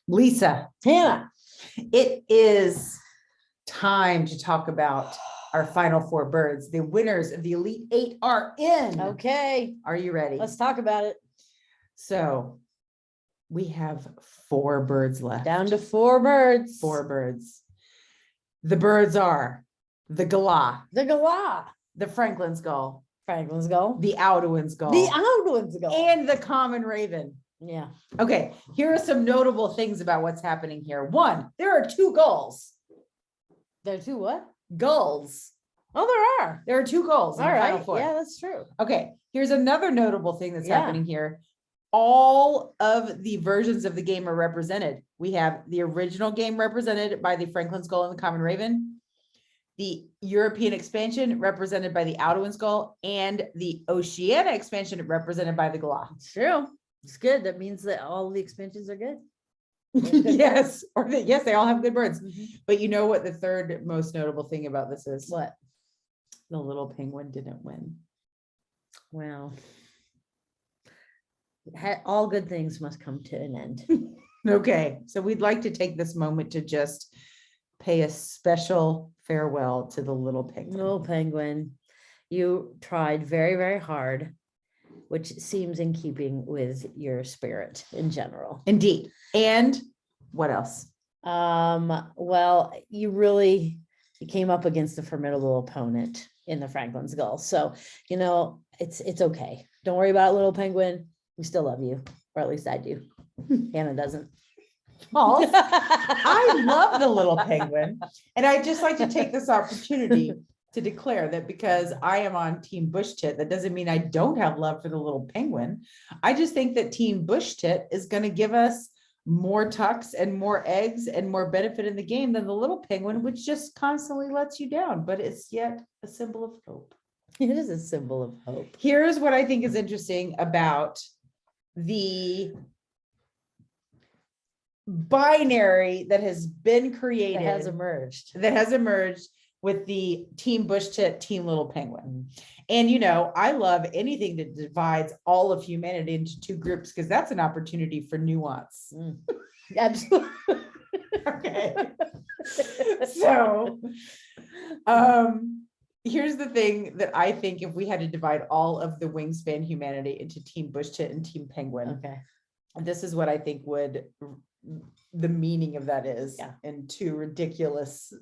Lisa, Hannah. it is time to talk about our final four birds. The winners of the Elite Eight are in. Okay, Are you ready? let's talk about it. So we have four birds left. Down to four birds. Four birds. The birds are the galah, The galah, the Franklin's gull, Franklin's gull, the Audouin's gull, the Audouin's gull, and the common raven. yeah. Okay, here are some notable things about what's happening here. One, there are two gulls. There are two what? Gulls. Oh, there are. There are two gulls in All the final right. four. Yeah, that's true. Okay, here's another notable thing that's Yeah. happening here. All of the versions of the game are represented. We have the original game represented by the Franklin's gull and the common raven, the European expansion represented by the Audouin's gull, and the Oceania expansion represented by the galah. It's true. It's good. That means that all the expansions are good. Yes, yes, they all have good birds. Mhm. But you know what the third most notable thing about this is? What? The little penguin didn't win. Well, all good things must come to an end. Okay, so we'd like to take this moment to just pay a special farewell to the little penguin. Little penguin, you tried very, very hard, which seems in keeping with your spirit in general. Indeed. And what else? Well, you came up against a formidable opponent in the Franklin's gull. So, it's okay. Don't worry about it, little penguin. We still love you, or at least I do. Hannah doesn't. Oh, I love the little penguin. And I'd just like to take this opportunity to declare that because I am on Team Bush Tit, that doesn't mean I don't have love for the little penguin. I just think that Team Bush Tit is going to give us more tucks and more eggs and more benefit in the game than the little penguin, which just constantly lets you down, but it's yet a symbol of hope. It is a symbol of hope. Here's what I think is interesting about the binary that has been created, It has emerged. with the Team Bush Tit, Team Little Penguin. And I love anything that divides all of humanity into two groups because that's an opportunity for nuance. Absolutely. Okay. So here's the thing that I think if we had to divide all of the Wingspan humanity into Team Bush Tit and Team Penguin, Okay. this is what I think the meaning of that is in two ridiculous,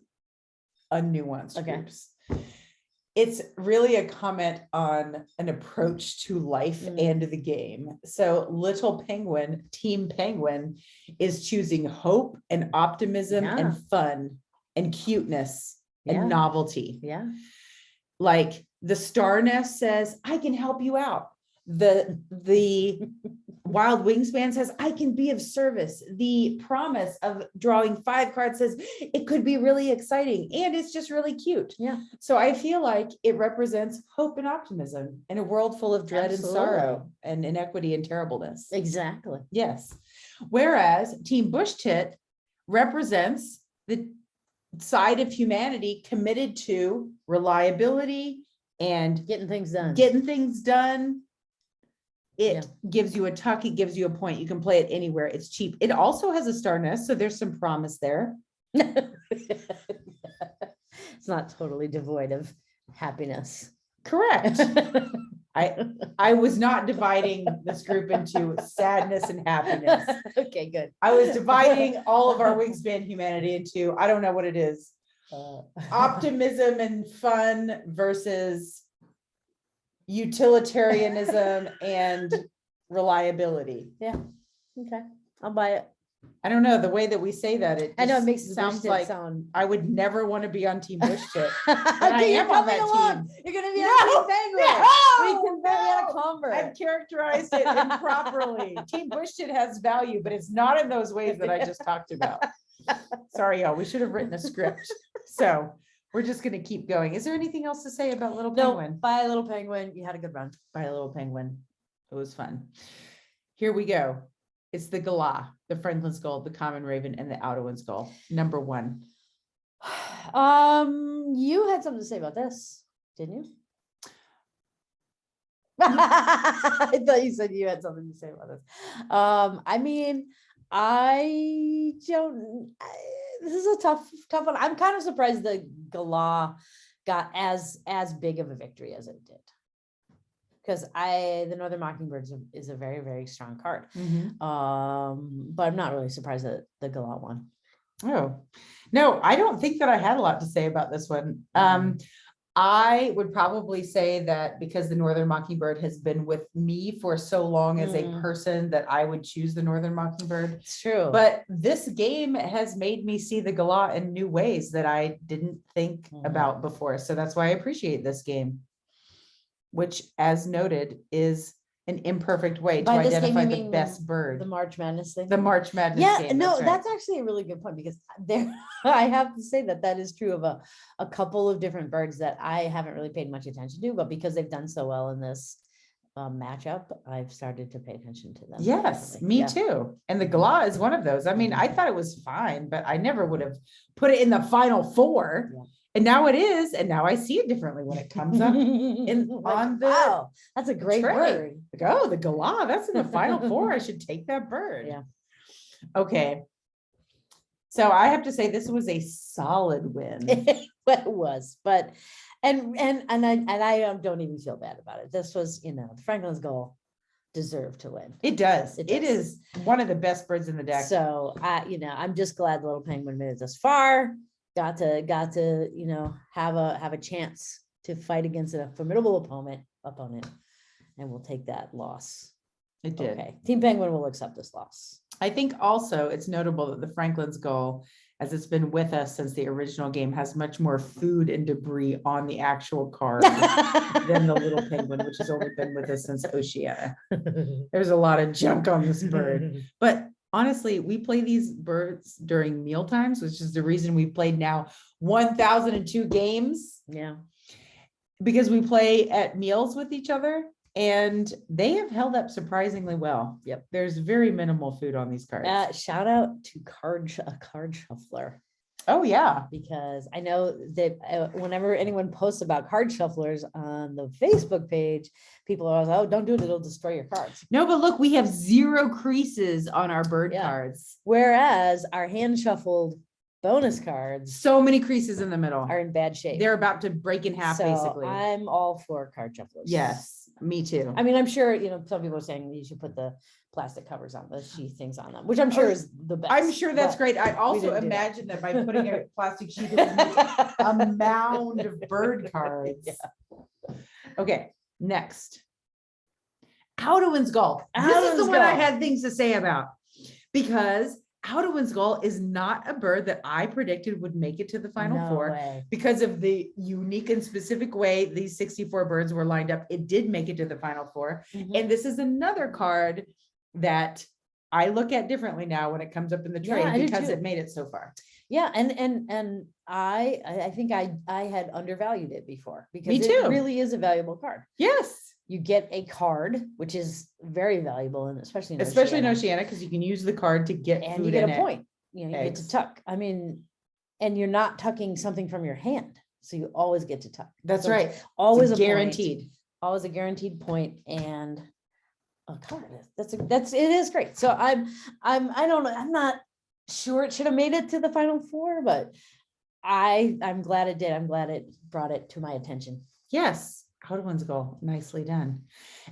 unnuanced groups. It's really a comment on an approach to life and the game. So little penguin, Team Penguin, is choosing hope and optimism and fun and cuteness and novelty. Yeah. Like the star nest says, I can help you out. The Wild Wingspan says, I can be of service. The promise of drawing 5 cards says it could be really exciting and it's just really cute. Yeah. So I feel like it represents hope and optimism in a world full of dread and sorrow and inequity and terribleness. Exactly. Yes. Whereas Team Bush Tit represents the side of humanity committed to reliability and Getting things done. It gives you a tuck, it gives you a point. You can play it anywhere. It's cheap. It also has a star nest, so there's some promise there. It's not totally devoid of happiness. Correct. I was not dividing this group into sadness and happiness. Okay, good. I was dividing all of our Wingspan humanity into, I don't know what it is. Optimism and fun versus utilitarianism and reliability. Yeah. Okay. I'll buy it. I don't know the way that we say that. I know it makes it sounds like sound. I would never want to be on Team Bush Tit. Okay, you're coming along. You're gonna be on Team Penguin. We can bet we had a convert. I've characterized it improperly. Team Bush Tit has value, but it's not in those ways that I just talked about. Sorry, y'all. We should have written a script. So we're just going to keep going. Is there anything else to say about Little Penguin? Bye, Little Penguin. You had a good run. Bye, Little Penguin. It was fun. Here we go. It's the galah, the Franklin's gull, the common raven, and the Audouin's gull. Number 1. You had something to say about this, didn't you? I thought you said you had something to say about this. I mean, This is a tough one. I'm kind of surprised the Galah got as big of a victory as it did. Because the Northern Mockingbird is a very, very strong card. But I'm not really surprised that the Galah won. Oh, no, I don't think that I had a lot to say about this one. I would probably say that because the Northern Mockingbird has been with me for so long as a person, that I would choose the Northern Mockingbird. It's true. But this game has made me see the Galah in new ways that I didn't think about before. So that's why I appreciate this game, which, as noted, is an imperfect way to identify the best bird. The March Madness thing. The March Madness Yeah, game. no, that's actually a really good point, because I have to say that is true of a couple of different birds that I haven't really paid much attention to, but because they've done so well in this matchup, I've started to pay attention to them. Yes, me too. And the Galah is one of those. I mean, I thought it was fine, but I never would have put it in the final four. Yeah. And now it is, and now I see it differently when it comes up on the. Wow, that's a great bird. Like, oh, the Galah, that's in the final four. I should take that bird. Yeah. Okay. So I have to say this was a solid win. It was, but and I don't even feel bad about it. This was, the Franklin's Gull deserved to win. It does. It is one of the best birds in the deck. So I'm just glad the Little Penguin made it this far. Got to have a chance to fight against a formidable opponent, and we'll take that loss. It did. Okay. Team Penguin will accept this loss. I think also it's notable that the Franklin's Gull, as it's been with us since the original game, has much more food and debris on the actual card than the Little Penguin, which has only been with us since Oceania. There's a lot of junk on this bird, but honestly, we play these birds during meal times, which is the reason we've played now 1,002 games. Yeah. Because we play at meals with each other, and they have held up surprisingly well. Yep. There's very minimal food on these cards. Shout out to a card shuffler. Oh yeah. Because I know that whenever anyone posts about card shufflers on the Facebook page, people are always, oh, don't do it, it'll destroy your cards. No, but look, we have 0 creases on our bird cards. Whereas our hand shuffled bonus cards, so many creases in the middle, are in bad shape. They're about to break in half, basically. I'm all for card shufflers. Yes, me too. I mean, I'm sure, some people are saying you should put the plastic covers on the sheath things on them, which I'm sure is the best. I'm sure that's great. I also imagine that by putting a plastic sheath, it would make a mound of bird cards. Yeah. Okay, next. Audouin's Gull. This is the one I had things to say about, because Audouin's Gull is not a bird that I predicted would make it to the final four because of the unique and specific way these 64 birds were lined up. It did make it to the final four. And this is another card that I look at differently now when it comes up in the trade, because it made it so far. Yeah, and I think I had undervalued it before, because Me too. It really is a valuable card. Yes. You get a card, which is very valuable, and especially in Oceania, because you can use the card to get and food you get in a point. You get to tuck. I mean, and you're not tucking something from your hand, so you always get to tuck. That's right. Always guaranteed. Point, always a guaranteed point, and a card. It is great. So I don't know. I'm not sure it should have made it to the final four, but I'm glad it did. I'm glad it brought it to my attention. Yes. Audouin's Gull, nicely done.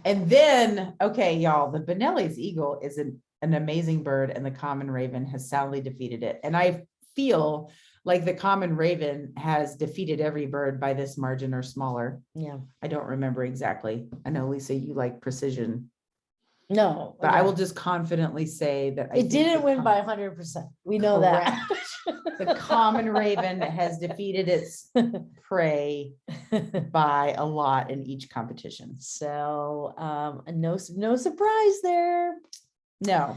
And then, okay, y'all, the Benelli's Eagle is an amazing bird, and the Common Raven has soundly defeated it. And I feel like the Common Raven has defeated every bird by this margin or smaller. Yeah. I don't remember exactly. I know, Lisa, you like precision. No. But I will just confidently say that it didn't win by 100%. We know that. The Common Raven has defeated its prey by a lot in each competition. So no surprise there. No,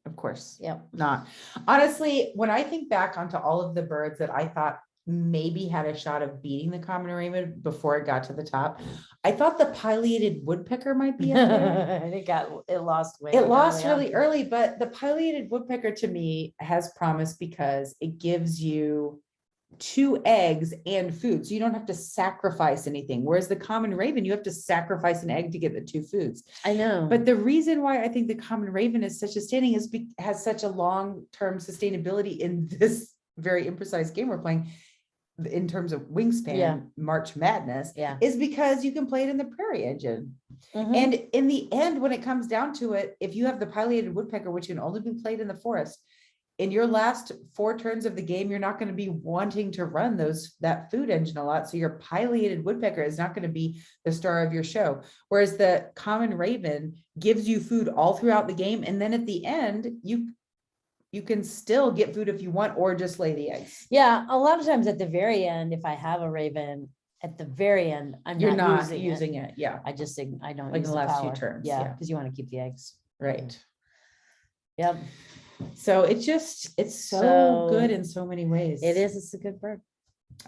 of course. Yep. Not. Honestly, when I think back onto all of the birds that I thought maybe had a shot of beating the Common Raven before it got to the top, I thought the Pileated Woodpecker might be up there. And it lost weight. It lost really early, but the Pileated Woodpecker to me has promise, because it gives you 2 eggs and food. So you don't have to sacrifice anything. Whereas the common raven, you have to sacrifice an egg to get the 2 foods. I know. But the reason why I think the common raven is such a standing is has such a long-term sustainability in this very imprecise game we're playing in terms of Wingspan March Madness is because you can play it in the Prairie Engine. And in the end, when it comes down to it, if you have the pileated woodpecker, which can only be played in the forest, in your last 4 turns of the game, you're not going to be wanting to run that food engine a lot. So your pileated woodpecker is not going to be the star of your show. Whereas the common raven gives you food all throughout the game. And then at the end, you can still get food if you want, or just lay the eggs. Yeah. A lot of times at the very end, if I have a raven at the very end, You're not using it. Yeah. I don't Like use the last few power. turns. Yeah. Yeah. Because you want to keep the eggs. Right. Yep. So it's so good in so many ways. It is. It's a good bird.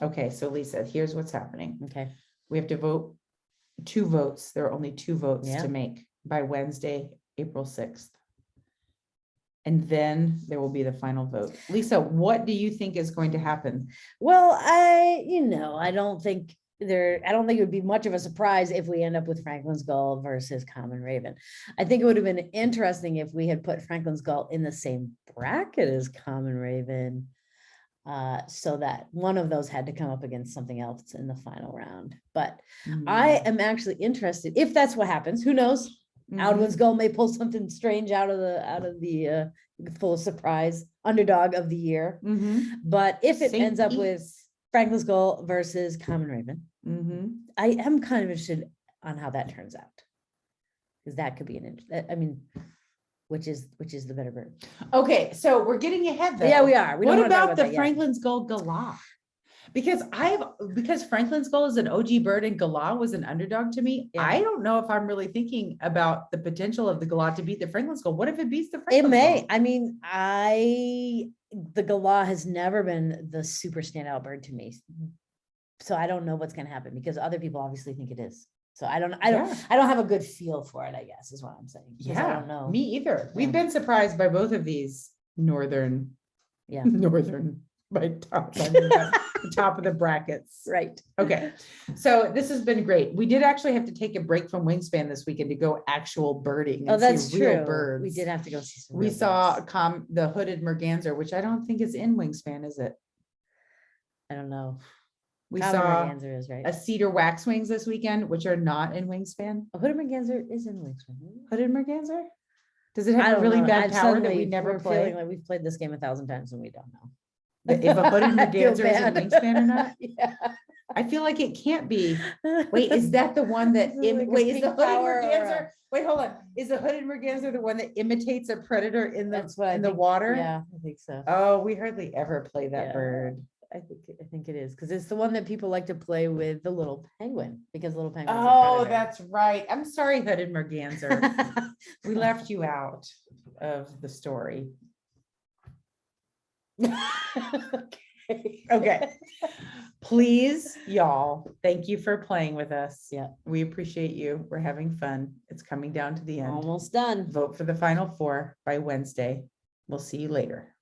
Okay. So Lisa, here's what's happening. Okay. We have to vote 2 votes. There are only 2 votes Yeah. to make by Wednesday, April 6th. And then there will be the final vote. Lisa, what do you think is going to happen? Well, I don't think it would be much of a surprise if we end up with Franklin's Gull versus Common Raven. I think it would have been interesting if we had put Franklin's Gull in the same bracket as Common Raven, so that one of those had to come up against something else in the final round. But I am actually interested if that's what happens. Who knows? Audwin's Gull may pull something strange out of the full surprise underdog of the year. But if it ends up with Franklin's Gull versus Common Raven, I am kind of interested on how that turns out, because that could be which is the better bird. Okay, so we're getting ahead though. Yeah, we are. What about the Franklin's Gull Galah? Because Franklin's Gull is an OG bird and Galah was an underdog to me. Yeah. I don't know if I'm really thinking about the potential of the Galah to beat the Franklin's Gull. What if it beats the Franklin's Gull? It may. The Galah has never been the super standout bird to me. So I don't know what's going to happen, because other people obviously think it is. So I don't have a good feel for it, I guess, is what I'm saying. Yeah, I don't know. Me either. We've been surprised by both of these northern by the top of the brackets. Right. Okay. So this has been great. We did actually have to take a break from Wingspan this weekend to go actual birding. Oh, that's see true. Real birds. We did have to go see some. We saw the hooded merganser, which I don't think is in Wingspan, is it? I don't know. We saw a cedar waxwings this weekend, which are not in Wingspan. A hooded merganser is in Wingspan. Hooded merganser? Does it have a really bad power that we never play? Feeling like we've played this game 1,000 times and we don't know. If a hooded merganser is in Wingspan or not? Yeah. I feel like it can't be. Wait, is that the one that is the hooded merganser? Wait, hold on. Is the hooded merganser the one that imitates a predator in the water? Yeah, I think so. Oh, we hardly ever play that bird. I think it is, because it's the one that people like to play with the little penguin, because little penguin. Oh, that's right. I'm sorry, hooded merganser. We left you out of the story. Okay. Please, y'all, thank you for playing with us. Yeah. We appreciate you. We're having fun. It's coming down to the end. Almost done. Vote for the final 4 by Wednesday. We'll see you later.